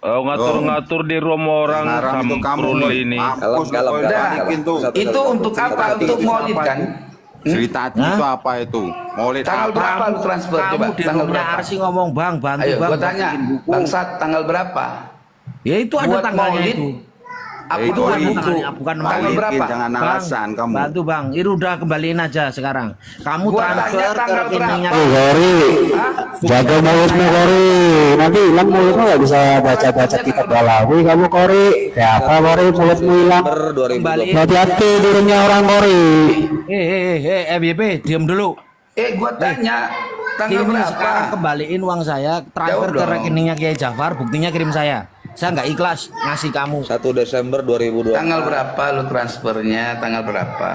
ngatur-ngatur di rumah orang samprul ini. Itu untuk apa? Untuk maulid kan? Cerita itu apa itu? Maulid tanggal berapa lu transfer? Coba tanggal berapa? Arsi ngomong bang, bantu Ayo, bang. gua tanya, bangsat tanggal berapa? Ya itu ada tanggalnya itu. Itu bukan tanggal berapa? Jangan alasan kamu. Bantu bang, ini udah kembaliin aja sekarang. Kamu transfer ke rekeningnya. Kori, jaga mulutmu Kori. Nanti hilang mulutmu nggak bisa baca-baca kitab Balawi kamu Kori. Ya apa Kori mulutmu hilang? Hati-hati turunnya orang Kori. FYP diam dulu. Gua tanya tanggal berapa? Sekarang kembaliin uang saya, transfer ke rekeningnya Kiai Jafar, buktinya kirim saya. Saya nggak ikhlas ngasih kamu. 1 Desember 2020. Tanggal berapa lu transfernya? Tanggal berapa?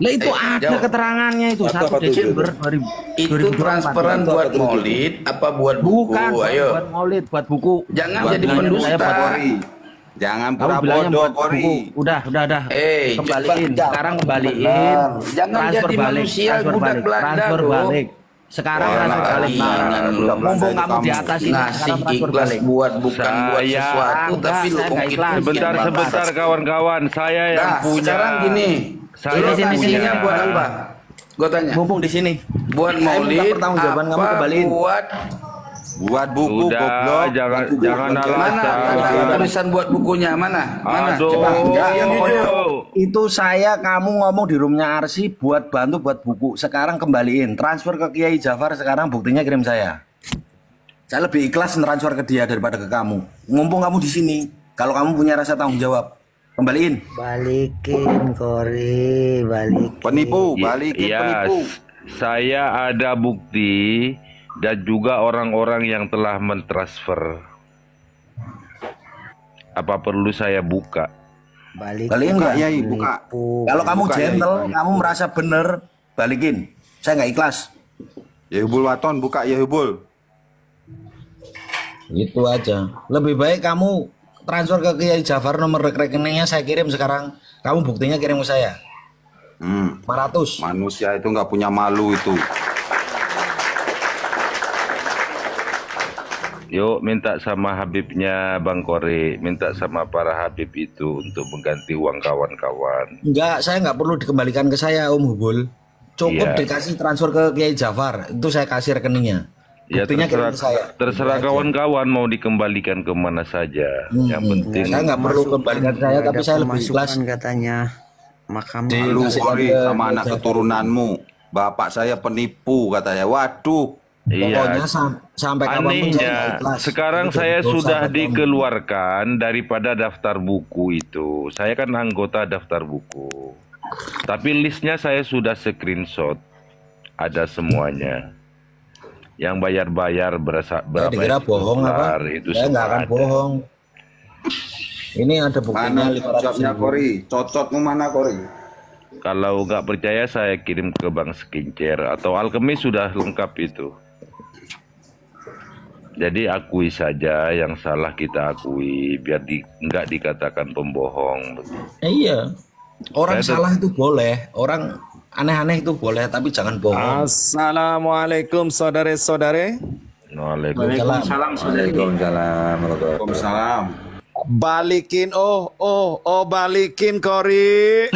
Lah itu ada keterangannya itu 1 Desember 2024. Itu transferan buat maulid apa buat buku? Bukan, ayo. buat maulid, buat buku. Jangan buat jadi pendusta. Jangan Kamu bilangnya bodoh buat Kori. buku. Udah. Kembaliin. Sekarang kembaliin. Jangan jadi manusia budak Belanda transfer lu. balik. Sekarang transfer balik. Mumpung kamu di atas ini, ngasih ikhlas buat bukan buat sesuatu, tapi lu mungkin Sebentar kawan-kawan, saya yang punya. Sekarang gini, saya kasihnya buat apa? Gue tanya. Mumpung di sini. Buat maulid jawaban kamu kembaliin. Buat buku goblok. Jangan Mana alasan. tulisan buat bukunya? Mana? Aduh. Coba. Yang jujur. Itu kamu ngomong di roomnya Arsi buat bantu buat buku. Sekarang kembaliin. Transfer ke Kiai Jafar sekarang buktinya kirim saya. Saya lebih ikhlas transfer ke dia daripada ke kamu. Mumpung kamu di sini. Kalau kamu punya rasa tanggung jawab, kembaliin. Balikin Kori, balikin. Penipu, balikin penipu. Saya ada bukti dan juga orang-orang yang telah mentransfer. Apa perlu saya buka? Balikin Buka nggak? ya, buka. Kalau kamu Buka, gentle, Yai. kamu merasa bener, balikin. Saya nggak ikhlas. Ya hubul waton, buka ya hubul. Itu aja. Lebih baik kamu transfer ke Kiai Jafar, nomor rekeningnya saya kirim sekarang. Kamu buktinya kirim ke saya. 500. Manusia itu nggak punya malu itu. Yuk minta sama Habibnya Bang Kori, minta sama para Habib itu untuk mengganti uang kawan-kawan. Enggak, saya nggak perlu dikembalikan ke saya Om Hubul. Cukup Iya. dikasih transfer ke Kiai Jafar. Itu saya kasih rekeningnya. Ya Buktinya kirim ke saya. terserah kawan-kawan mau dikembalikan ke mana saja. Yang penting Saya nggak perlu kembalikan ke saya, tapi saya lebih ikhlas. Katanya makam Malu Dikasih Kori ke sama anak Jafar. keturunanmu. Bapak saya penipu katanya. Waduh. Pokoknya iya. sampai kapanpun saya nggak Anehnya, ikhlas. sekarang Itu saya dosa sudah buat kamu. dikeluarkan daripada daftar buku itu. Saya kan anggota daftar buku. Tapi listnya saya sudah screenshot. Ada semuanya. Yang bayar-bayar Saya berapa dikira bohong apa? itu Saya nggak semua akan ada. bohong. Ini ada buktinya Mana 500 cocoknya ribu. Kori? Cocokmu mana Kori? Kalau nggak percaya saya kirim ke Bang Skincare atau Alkemis sudah lengkap itu. Jadi akui saja yang salah kita akui biar nggak dikatakan pembohong. Iya. Orang Saya salah itu boleh, orang aneh-aneh itu boleh, tapi jangan bohong. Assalamualaikum saudara-saudare. Waalaikumsalam. Waalaikumsalam. Balikin balikin Kori.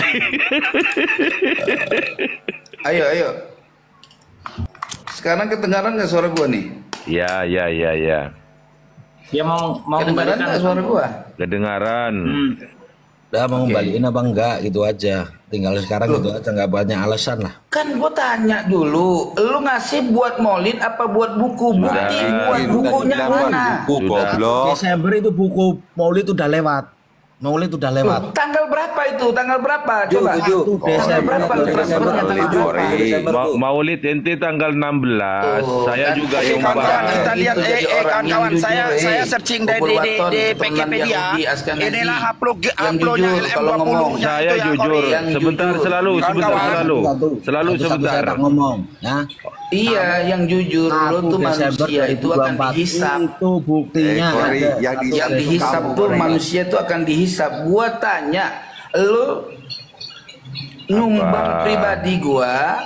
Ayo. Sekarang kedengaran nggak suara gua nih? Ya. Dia mau Kedengaran nggak suara gua? Kedengaran. Udah mau ngembaliin apa enggak gitu aja. Tinggal sekarang gitu aja, nggak banyak alasan lah. Kan gua tanya dulu, lu ngasih buat maulid apa buat buku? Bukti buat bukunya mana? Buku goblok. Desember itu buku Maulid udah lewat. Maulid udah lewat. Tanggal berapa itu? Tanggal berapa? Coba. 1 Tanggal berapa lu transfernya? Tanggal berapa? Maulid ente tanggal 16. Saya juga Kawan-kawan, coba. kita lihat kawan-kawan saya searching di Wikipedia. Inilah uploadnya LM20. Saya jujur. Sebentar selalu. Saya tak ngomong, ya. Iya, yang jujur lu tuh Desember manusia itu akan 2024. dihisap. Itu buktinya. Kori, ada. Yang dihisap tuh manusia tuh akan dihisap. Gua tanya, lu numbang pribadi gua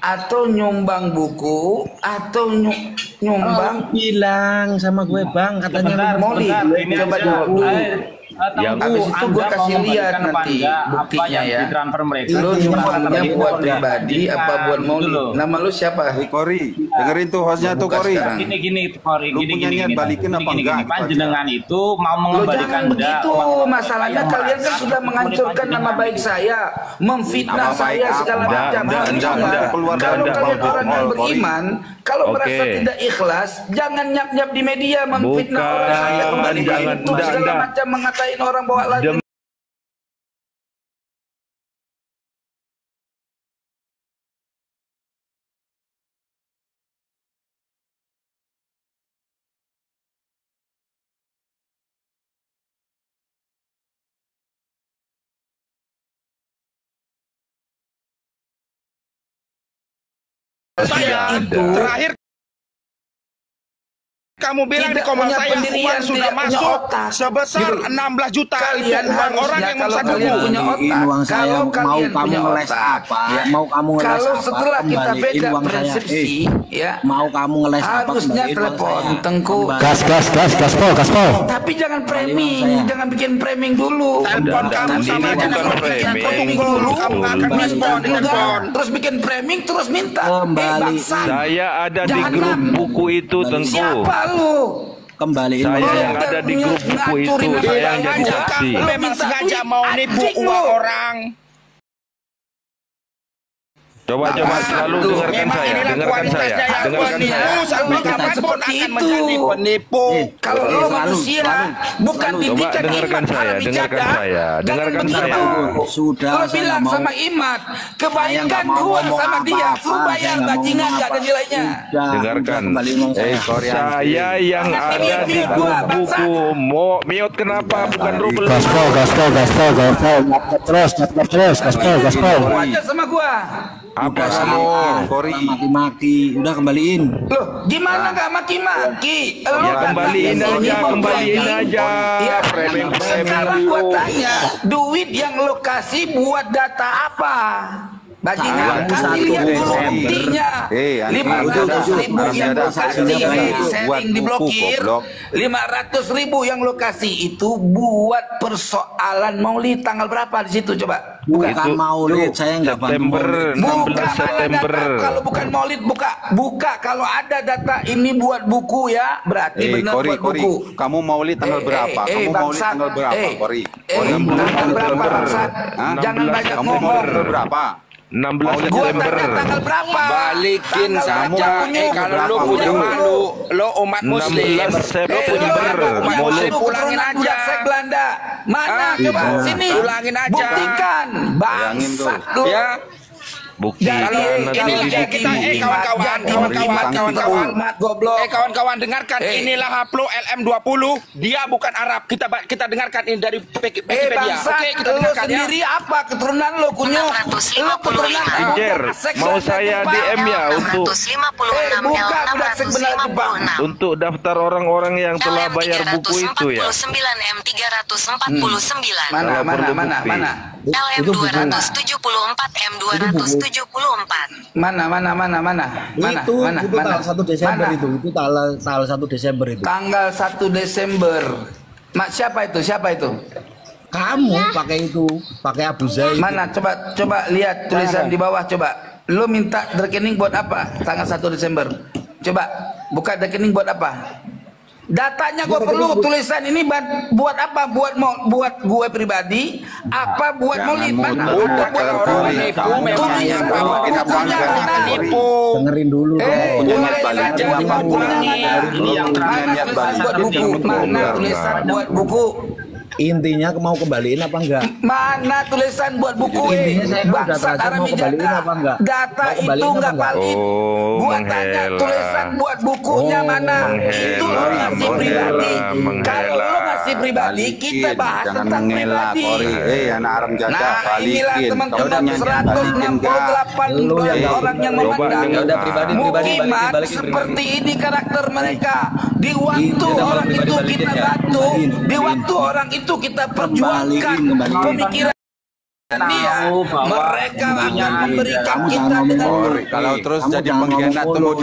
atau nyumbang buku atau nyumbang bilang sama gue bang katanya Molly coba dulu. Yang habis itu gue kasih lihat nanti buktinya ya. Lu nyumbangnya buat pribadi apa buat Molly? Nama lu siapa? Kori, dengerin tuh hostnya tuh Kori. Gini Kori, gini balikin apa enggak? Panjenengan itu mau mengembalikan begitu masalahnya. Kalian kan sudah menghancurkan nama baik saya, memfitnah saya segala macam. Kalau kalian orang yang beriman, kalau merasa tidak ikhlas, jangan nyap-nyap di media memfitnah orang saya, kembalikan itu segala macam, mengatain orang bawa lagi. Saya terakhir kamu bilang di komen saya uang sudah masuk sebesar 16 juta. Kalian uang orang yang kalau satu kalian punya otak, kalau kalian punya ngeles otak, apa, mau kamu ngeles kalau apa, setelah kita kembaliin beda uang persepsi, ya mau kamu ngeles apa, harusnya telepon Tengku. Gaspol. Tapi jangan framing, jangan bikin framing dulu. Telepon kamu sama jangan bikin framing dulu. Kamu akan respon di telepon. Terus bikin framing, terus minta. Saya ada di grup buku itu, Tengku. Siapa lu? Kembaliin saya yang ada di grup buku itu, saya yang jadi saksi. Memang sengaja mau nipu uang orang. Coba selalu dengarkan saya. Sampai kapanpun akan menjadi penipu. Kalau lo manusia bukan didikan Imat dengarkan saya. Sudah lo bilang sama Imat, kebaikan gua sama dia, suruh bayar bajingan gak ada nilainya. Dengarkan, saya yang ada di grup buku. Miot kenapa bukan Rubel? Gaspol. Terus, gaspol. Aja sama gua. Apa kamu, Kori? Maki-maki, udah kembaliin. Loh, gimana gak maki-maki? Kembaliin aja. Ya, sekarang gua tanya, duit yang lo kasih buat data apa? Bajingan, kasih lihat dulu buktinya. 500.000 yang lo kasih setting diblokir. 500.000 yang lo kasih itu buat persoalan Maulid tanggal berapa di situ coba? Bukan Maulid, saya nggak September, 16 September. Kalau bukan Maulid buka. Kalau ada data ini buat buku ya, berarti benar buat buku. Kamu Maulid tanggal berapa? Kamu Maulid tanggal berapa, Kori? Tanggal berapa bangsat? Jangan banyak ngomong. Berapa? 16 Gua September. tanya tanggal berapa? Balikin saja. Kalau lu punya malu, lo umat muslim. 16 September. Pulangin aja. Belanda. Mana coba sini. Ulangin aja. Buktikan. Bangsat lu. Ya. Buktikan Ini kita kawan-kawan dengarkan, inilah Haplo LM20, dia bukan Arab. Kita dengarkan ini dari Wikipedia. Oke, kita dengarkan sendiri apa keturunan lo kunyuk? Lo keturunan mau saya DM ya untuk untuk daftar orang-orang yang telah bayar buku itu ya. M349. Mana? LM274 M274 Mana? Itu tanggal 1 Desember itu tanggal 1 Desember itu. Tanggal 1 Desember. Mak siapa itu? Kamu pakai itu, pakai Abu Zaid. Mana? Coba lihat tulisan di bawah coba. Lo minta rekening buat apa? Tanggal 1 Desember. Coba buka rekening buat apa? Datanya gue perlu, tulisan ini buat apa? Buat gue pribadi, apa buat Maulid? Mana? Udah orang menipu, memang yang bawa kita menipu. Dengerin dulu. Mana tulisan buat buku? Intinya mau kembaliin apa enggak? Mana tulisan buat buku? Intinya saya udah transfer mau kembaliin apa enggak? Data itu enggak valid. Gua tanya tulisan buat bukunya mana? Itu lo ngasih pribadi. Kalau lo ngasih pribadi, kita bahas tentang pribadi. Anak Aram jaga Nah, inilah balikin. teman-teman 168 orang yang memandang. Mukimat seperti ini karakter mereka. Di waktu orang itu kita bantu, di waktu orang itu kita perjuangkan pemikiran mereka akan memberikan kita dengan kalau terus jadi pengkhianat tuh mau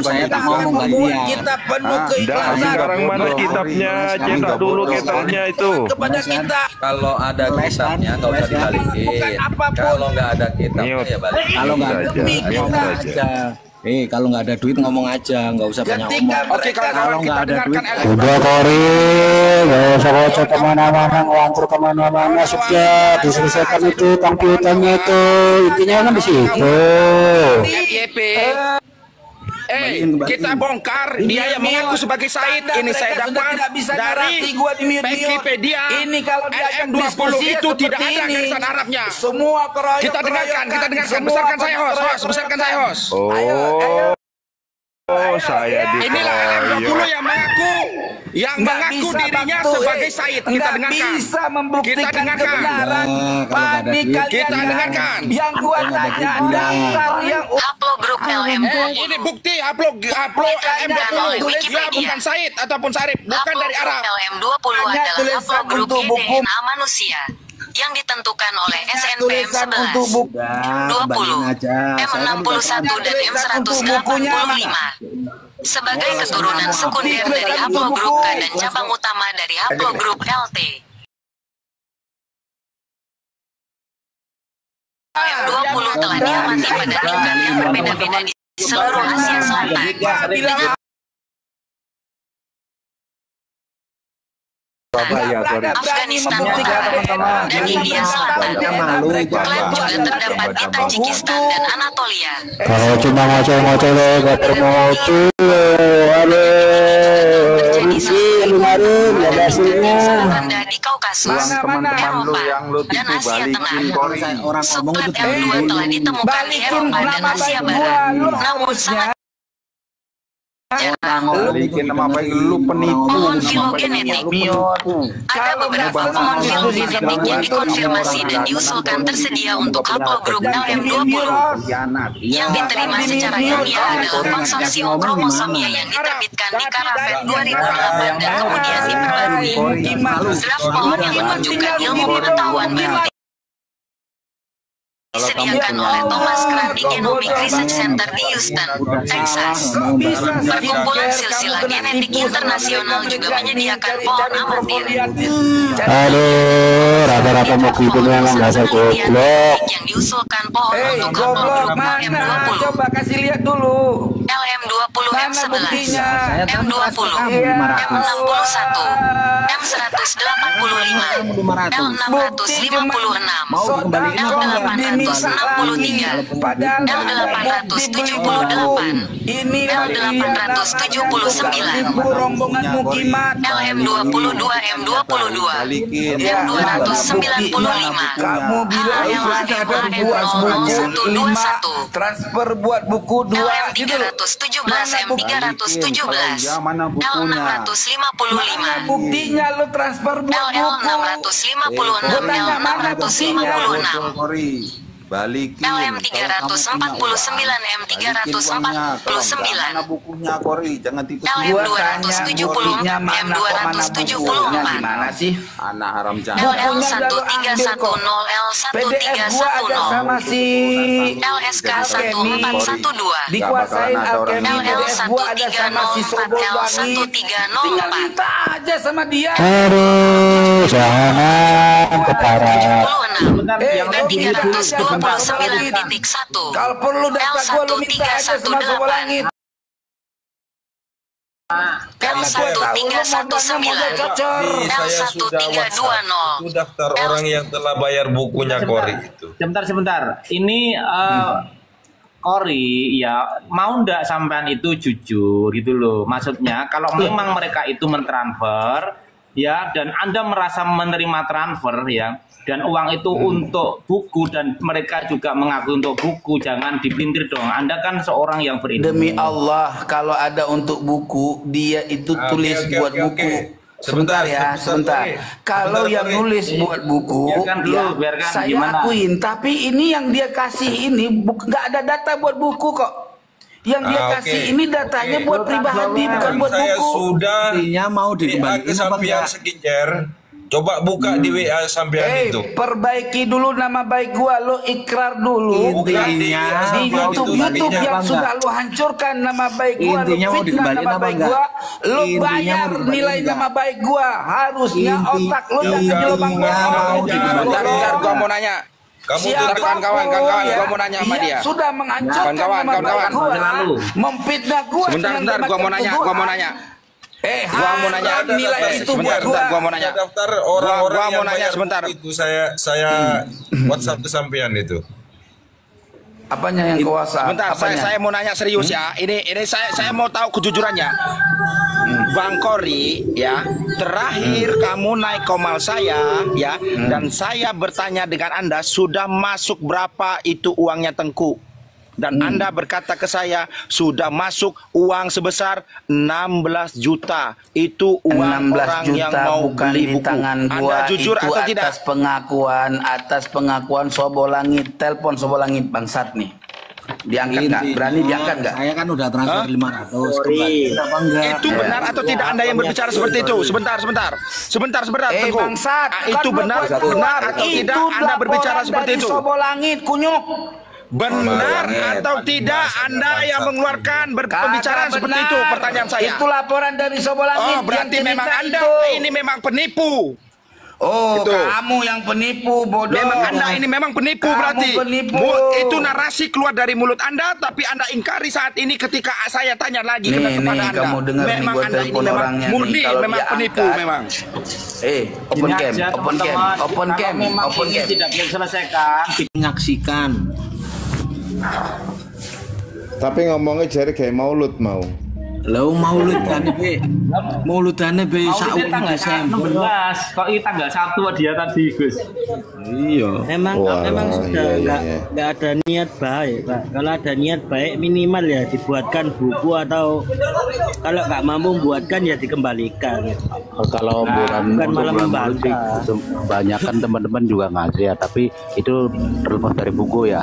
membuat kita penuh keikhlasan. Sekarang mana kitabnya? Cetak dulu kitabnya itu. Kepada kita. Kalau ada kitabnya nggak usah dibalikin. Kalau nggak ada kitabnya ya balik. Kalau nggak ada aja. Kalau nggak ada duit ngomong aja, nggak usah banyak ngomong. Oke, kalau nggak ada duit, Udah Kori, nggak usah kocok kemana-mana, ngelantur kemana-mana, sudah diselesaikan itu komputernya itu, intinya kan di situ. FYP. Kita bongkar dia yang mengaku sebagai Said. Ini saya dapat dari Wikipedia. Ini kalau diajak LM20 itu tidak ada garisan Arabnya. Semua keroyokan. Kita dengarkan. Besarkan saya host. Besarkan saya host. Saya Inilah LM20 yang mengaku dirinya sebagai Said. Kita dengarkan. Bisa membuktikan kebenaran. Kita dengarkan. Yang gua tanya daftar yang Upload grup LM20. Ini bukti upload LM20. Tulisnya bukan Said ataupun Sarip, bukan dari Arab. LM20 adalah upload grup DNA manusia yang ditentukan oleh SNPM 11, M20, M61 dan M185 sebagai keturunan sekunder dari haplogrup K dan cabang utama dari haplogrup LT. M20 telah diamati pada tingkat yang berbeda-beda di seluruh Asia Selatan dengan Afghanistan Utara dan India Selatan. Klaim juga terdapat di Tajikistan dan Anatolia. Kalau cuma ngoceh-ngoceh gak termocu, Anda di Kaukasus, Eropa, dan Asia Tengah. Subplat M2 telah ditemukan di Eropa dan Asia Barat, namun sangat pohon filogenetik. Ada beberapa pohon filogenetik yang dikonfirmasi dan diusulkan tersedia untuk haplogrup LM20. Yang diterima secara ilmiah adalah konsorsium kromosomia yang diterbitkan di Karabet 2008 dan kemudian diperbarui. Draft pohon yang menunjukkan ilmu pengetahuan baru disediakan oleh Thomas Crandey Genomic Research Center di Houston, Texas. Perkumpulan Silsilah Genetik Internasional juga menyediakan pohon amatir. Rata-rata mau gitu memang dasar goblok. Yang diusulkan pohon untuk haplogrup LM20. Coba kasih lihat dulu. LM20 M11, M20, M61, M185, L656, L863, L878, L879, rombongan mukimat LM22, M22, M295, L8M00121, transfer buat buku 2 LM317, M317, L655, buktinya lu transfer buat LL656, L656, balikin. LM349, M349, bukunya Kori, jangan tipu. LM270, M274, gimana sih? Anak haram jangan. LL1310, L1310, sama si LSK 1412, dikuasain alkemi. PDF gua ada sama si Sobol Wangi. Tinggal minta aja sama dia. Aduh, jangan keparah. dan 329.1, Kalau perlu data gua lu minta aja sama Sobol Langit. L1319, L1320. Itu daftar orang yang telah bayar bukunya Kori itu. Sebentar. Ini Kori ya mau ndak sampean itu jujur gitu loh. Maksudnya kalau memang mereka itu mentransfer ya dan Anda merasa menerima transfer ya dan uang itu untuk buku dan mereka juga mengaku untuk buku, jangan dipintir dong. Anda kan seorang yang berilmu. Demi Allah, kalau ada untuk buku, dia itu tulis buat buku. Sebentar ya, sebentar. Kalau yang nulis buat buku, saya akuin. Tapi ini yang dia kasih ini nggak ada data buat buku kok. Yang dia kasih ini datanya buat pribadi, bukan buat buku. Saya sudah mau dikembalikan kesampaian sekijar Coba buka di WA sampean itu. Perbaiki dulu nama baik gua, lo ikrar dulu. Intinya di YouTube yang sudah lo hancurkan nama baik gua, lo fitnah nama baik gua, lo bayar nilai nama baik gua. Harusnya otak lo jangan jelobang-jelobang. Bentar, gua mau nanya. Kawan-kawan, gua mau nanya sama dia. Sudah menghancurkan nama baik gua, memfitnah gua. Sebentar, gua mau nanya. Gua mau nanya nilai itu buat gua mau nanya. Daftar orang-orang mau nanya sebentar. Itu saya WhatsApp ke sampean itu. Apanya yang kuasa? Sebentar, saya mau nanya serius ya. Ini saya mau tahu kejujurannya. Bang Kori ya, terakhir kamu naik komal saya ya, dan saya bertanya dengan Anda sudah masuk berapa itu uangnya Tengku? Dan Anda berkata ke saya sudah masuk uang sebesar 16 juta. Itu uang orang yang mau beli buku. Anda jujur itu atau tidak? Atas pengakuan Sobolangit, telepon Sobolangit bangsat nih. Diangkat nggak? Berani diangkat nggak? Saya kan udah transfer 500. Kenapa enggak? Itu benar atau tidak Anda yang berbicara seperti itu? Sebentar. Tengku. Bangsat, itu benar atau tidak Anda berbicara seperti itu? Sobolangit kunyuk. Benar atau tidak Anda yang mengeluarkan pembicaraan seperti itu? Pertanyaan saya. Itu laporan dari Sobolangit. Oh, berarti memang Anda ini memang penipu. Oh, kamu yang penipu, bodoh. Memang Anda ini memang penipu. Kamu berarti. Penipu. Itu narasi keluar dari mulut Anda, tapi Anda ingkari saat ini ketika saya tanya lagi kepada Anda. Kamu dengar memang nih, Anda ini memang murni, memang penipu memang. Open cam. Tidak diselesaikan. Menyaksikan. Tapi ngomongnya jari kayak maulud mau. Lo mauludane be Maulidnya tanggal 16. Kok ini tanggal 1 dia tadi, Gus? Iya. Emang sudah nggak ada niat baik, Pak. Kalau ada niat baik minimal ya dibuatkan buku atau kalau nggak mampu buatkan ya dikembalikan. Kalau bulan kebanyakan teman-teman juga ngasih ya, tapi itu terlepas dari buku ya.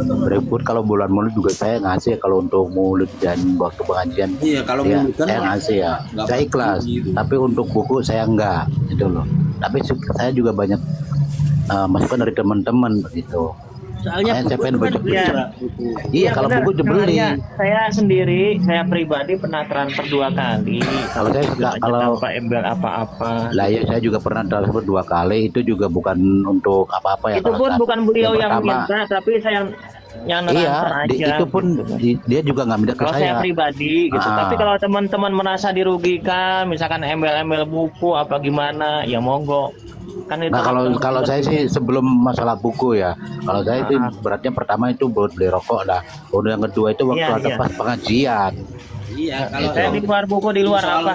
Berikut kalau bulan mulut juga saya ngasih kalau untuk mulut dan waktu pengajian. Iya, kalau ya, mulut kan saya ngasih ya. Saya ikhlas, tapi untuk buku saya enggak gitu loh. Tapi saya juga banyak masukan dari teman-teman begitu. Soalnya saya pengen baca buku. Iya, kalau benar, buku dibeli. Saya sendiri, saya pribadi pernah transfer 2 kali. Kalau saya suka kalau embel apa-apa. Lah ya saya juga pernah transfer 2 kali. Itu juga bukan untuk apa-apa ya. Itu pun bukan beliau yang minta, tapi saya yang aja. Itu pun dia juga nggak minta ke kalau saya pribadi gitu. Tapi kalau teman-teman merasa dirugikan, misalkan embel-embel buku apa gimana, ya monggo. Kan itu kalau saya sih sebelum masalah buku ya, kalau saya itu beratnya pertama itu buat beli rokok dah. Kemudian yang kedua itu waktu ada pas pengajian. Iya, kalau saya di luar buku di luar apa?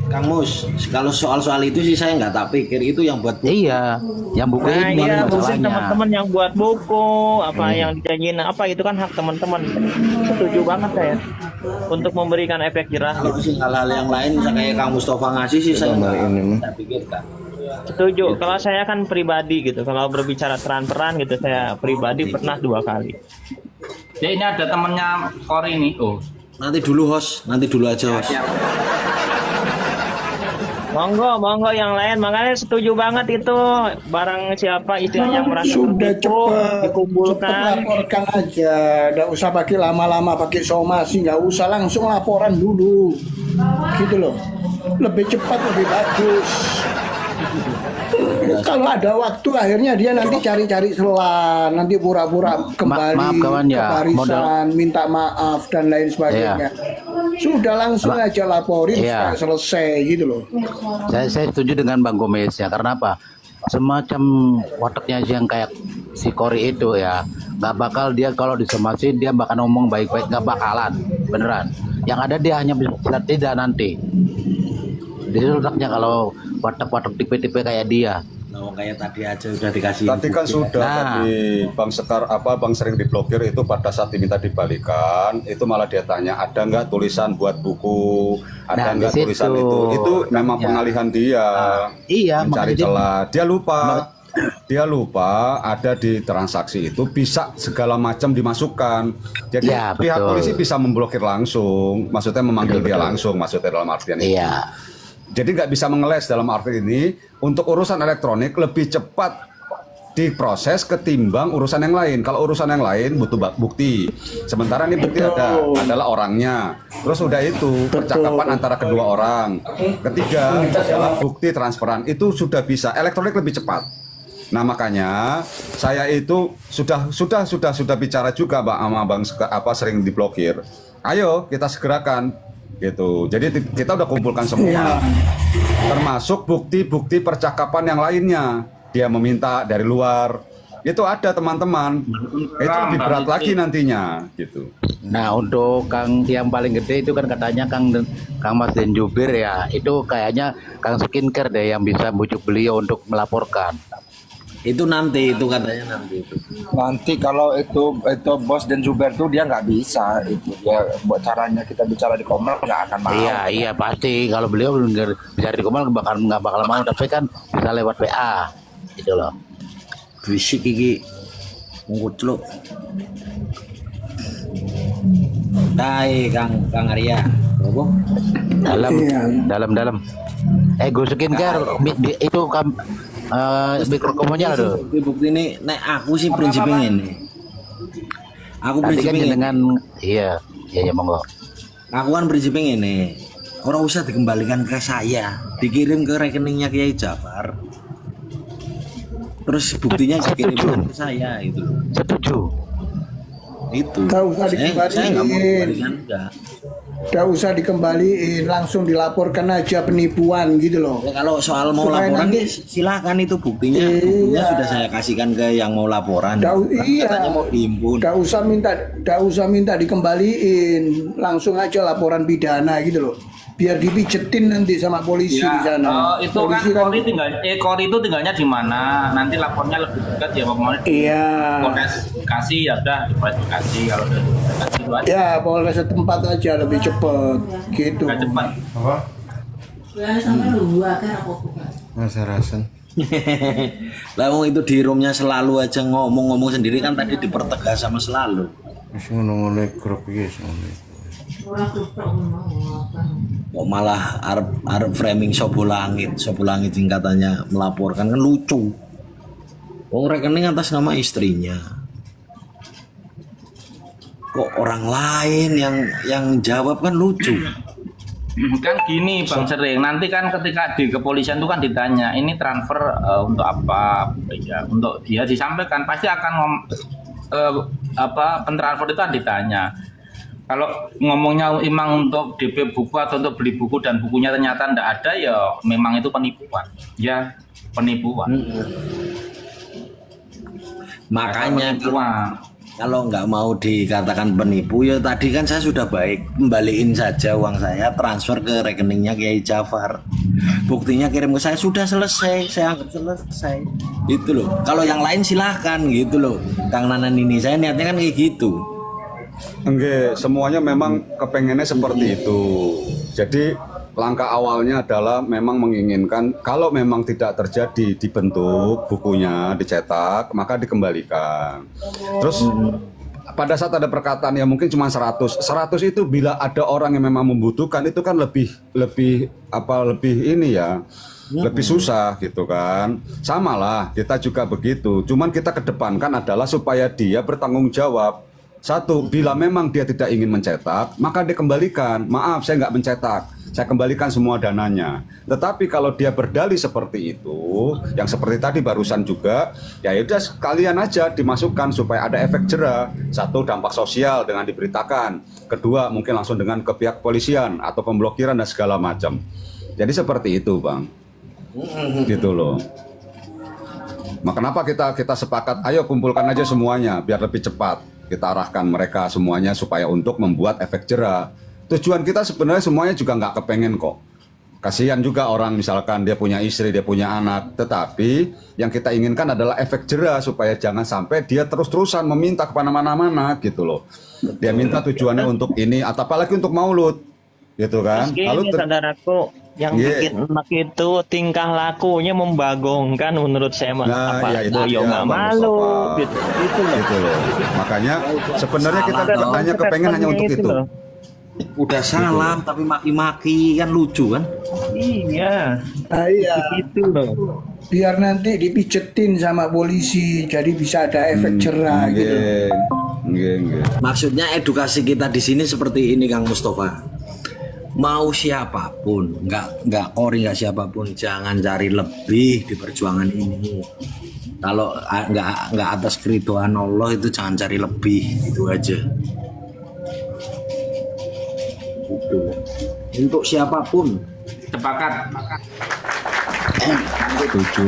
Kang Mus, kalau soal itu sih saya nggak tak pikir itu yang buat buku. Iya, yang buku ini iya, mungkin teman-teman yang buat buku apa yang dijanjiin apa itu kan hak teman-teman. Setuju banget saya untuk memberikan efek jerah. Kalau sih hal-hal yang lain kayak Kang Mustafa ngasih sih saya nggak pikirkan. Setuju. Kalau saya kan pribadi gitu. Kalau berbicara transferan gitu, saya pribadi pernah 2 kali. Ya ini ada temennya Kori nih. Oh. Nanti dulu host, nanti dulu aja host. Monggo yang lain. Makanya setuju banget itu barang siapa istilahnya yang merasa sudah cepat dikumpulkan. Laporkan aja, nggak usah pakai lama-lama pakai somasi, nggak usah langsung laporan dulu, gitu loh. Lebih cepat lebih bagus. Kalau ada waktu akhirnya dia nanti cari-cari celah, nanti pura-pura kembali ke barisan, minta maaf dan lain sebagainya. Sudah langsung aja laporin selesai gitu loh. Saya setuju dengan Bang Gomez ya, karena apa? Semacam wataknya yang kayak si Kori itu ya, nggak bakal dia kalau disemasin dia bakal ngomong baik-baik, nggak bakalan, beneran. Yang ada dia hanya bisa tidak nanti. Jadi letaknya kalau watak-watak tipe-tipe kayak dia. Nah, kayak tadi aja udah dikasih. Tadi kan sudah tadi Bang sering diblokir itu pada saat diminta dibalikan, itu malah dia tanya ada nggak tulisan buat buku, ada nggak tulisan itu memang pengalihan dia. Iya, mencari celah. Dia lupa ada di transaksi itu bisa segala macam dimasukkan. Jadi pihak polisi bisa memblokir langsung, maksudnya memanggil dia langsung, maksudnya dalam artian itu. Jadi nggak bisa mengeles dalam arti ini, untuk urusan elektronik lebih cepat diproses ketimbang urusan yang lain. Kalau urusan yang lain butuh bukti. Sementara ini bukti adalah orangnya. Terus udah itu percakapan antara kedua orang. Ketiga adalah bukti transferan. Itu sudah bisa. Elektronik lebih cepat. Nah makanya saya itu sudah bicara juga sama Bang sering diblokir. Ayo kita segerakan gitu. Jadi kita udah kumpulkan semua. Termasuk bukti-bukti percakapan yang lainnya. Dia meminta dari luar, itu ada teman-teman, itu lebih berat lagi nantinya, gitu. Nah untuk Kang yang paling gede itu kan katanya Kang Mas Den Jubir ya, itu kayaknya Kang Skincare deh yang bisa bujuk beliau untuk melaporkan. Itu nanti, itu katanya nanti itu. Nanti kalau itu Bos dan Jubir tuh dia nggak bisa, itu ya buat caranya kita bicara di Komel nggak akan mau. Iya pasti kalau beliau bicara di Komel nggak bakal mau, tapi kan bisa lewat PA. Gitu loh. Berisik iki. Ngucluk. Dai Kang Arya. Apa? Dalam. Go Skincare itu mikrokomonya loh. Bukti ini nek aku sih prinsipnya ini. Aku prinsipnya dengan iya monggo. Aku kan prinsipnya ini. Orang usah dikembalikan ke saya, dikirim ke rekeningnya Kiai Jafar. Terus buktinya dikirimkan ke saya itu. Setuju. Gak Itu. usah dikembaliin. Gak usah dikembaliin, langsung dilaporkan aja penipuan gitu loh. Ya, kalau soal mau laporan silakan itu buktinya. Buktinya sudah saya kasihkan ke yang mau laporan. Katanya mau dihimpun. Gak usah minta dikembaliin, langsung aja laporan pidana gitu loh. Biar dipijetin nanti sama polisi di sana. Itu polisi kan Kori itu tinggalnya di mana? Nanti lapornya lebih dekat ya Pak. Iya. Polres Bekasi ya udah di Polres Bekasi kalau udah dekat itu aja. Ya Polres setempat aja lebih cepet gitu. Gak cepat. Apa? Masa rasen. Lah itu di roomnya selalu aja ngomong sendiri kan tadi dipertegas sama selalu. Wis ngono-ngono grup iki ngono. Kok malah Arab framing Sobo Langit yang katanya melaporkan kan lucu. Wong rekening atas nama istrinya. Kok orang lain yang jawab kan lucu. Kan gini Bang Sering, nanti kan ketika di kepolisian itu kan ditanya ini transfer untuk apa ya, untuk dia disampaikan pasti akan pentransfer itu kan ditanya. Kalau ngomongnya emang untuk DP buku atau untuk beli buku dan bukunya ternyata tidak ada ya memang itu penipuan. Ya, penipuan. Makanya kalau nggak mau dikatakan penipu ya tadi kan saya sudah baik, kembaliin saja uang saya, transfer ke rekeningnya Kiai Jafar. Buktinya kirim ke saya sudah selesai, saya anggap selesai. Itu loh. Kalau yang lain silahkan gitu loh. Kang Nanan ini saya niatnya kan kayak gitu. Enggak, semuanya memang kepengennya seperti itu. Jadi langkah awalnya adalah memang menginginkan kalau memang tidak terjadi dibentuk bukunya, dicetak, maka dikembalikan. Terus pada saat ada perkataan yang mungkin cuma 100 itu bila ada orang yang memang membutuhkan itu kan lebih ini ya. Lebih susah gitu kan. Sama lah, kita juga begitu. Cuman kita kedepankan adalah supaya dia bertanggung jawab. Satu, bila memang dia tidak ingin mencetak, maka dikembalikan. Maaf, saya nggak mencetak. Saya kembalikan semua dananya. Tetapi kalau dia berdalih seperti itu, yang seperti tadi barusan juga, ya udah sekalian aja dimasukkan supaya ada efek jera. Satu, dampak sosial dengan diberitakan. Kedua, mungkin langsung dengan ke pihak polisian atau pemblokiran dan segala macam. Jadi seperti itu, Bang. Gitu loh. Maka kenapa kita sepakat, ayo kumpulkan aja semuanya biar lebih cepat. Kita arahkan mereka semuanya supaya untuk membuat efek jera. Tujuan kita sebenarnya semuanya juga nggak kepengen kok. Kasihan juga orang misalkan dia punya istri, dia punya anak. Tetapi yang kita inginkan adalah efek jera supaya jangan sampai dia terus-terusan meminta kepada mana-mana gitu loh. Dia minta tujuannya untuk ini, atau apalagi untuk maulud, gitu kan? Lalu saudaraku yang bikin enak itu tingkah lakunya membagongkan menurut saya mah. Nah, apa ya itu boyo nggak malu gitu loh. Makanya sebenarnya kita hanya kepengen hanya untuk itu. Udah salam tapi maki-maki kan lucu kan? Iya. Iya. Itu loh. Biar nanti dipijetin sama polisi, jadi bisa ada efek jerah gitu. Maksudnya edukasi kita di sini seperti ini, Kang Mustafa. Mau siapapun, nggak Kori, nggak siapapun, jangan cari lebih di perjuangan ini. Kalau nggak atas keriduan Allah itu jangan cari lebih, itu aja. Gitu. Untuk siapapun. Sepakat. Setuju.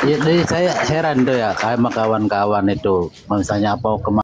Jadi saya heran tuh ya, kayak sama kawan-kawan itu, misalnya apa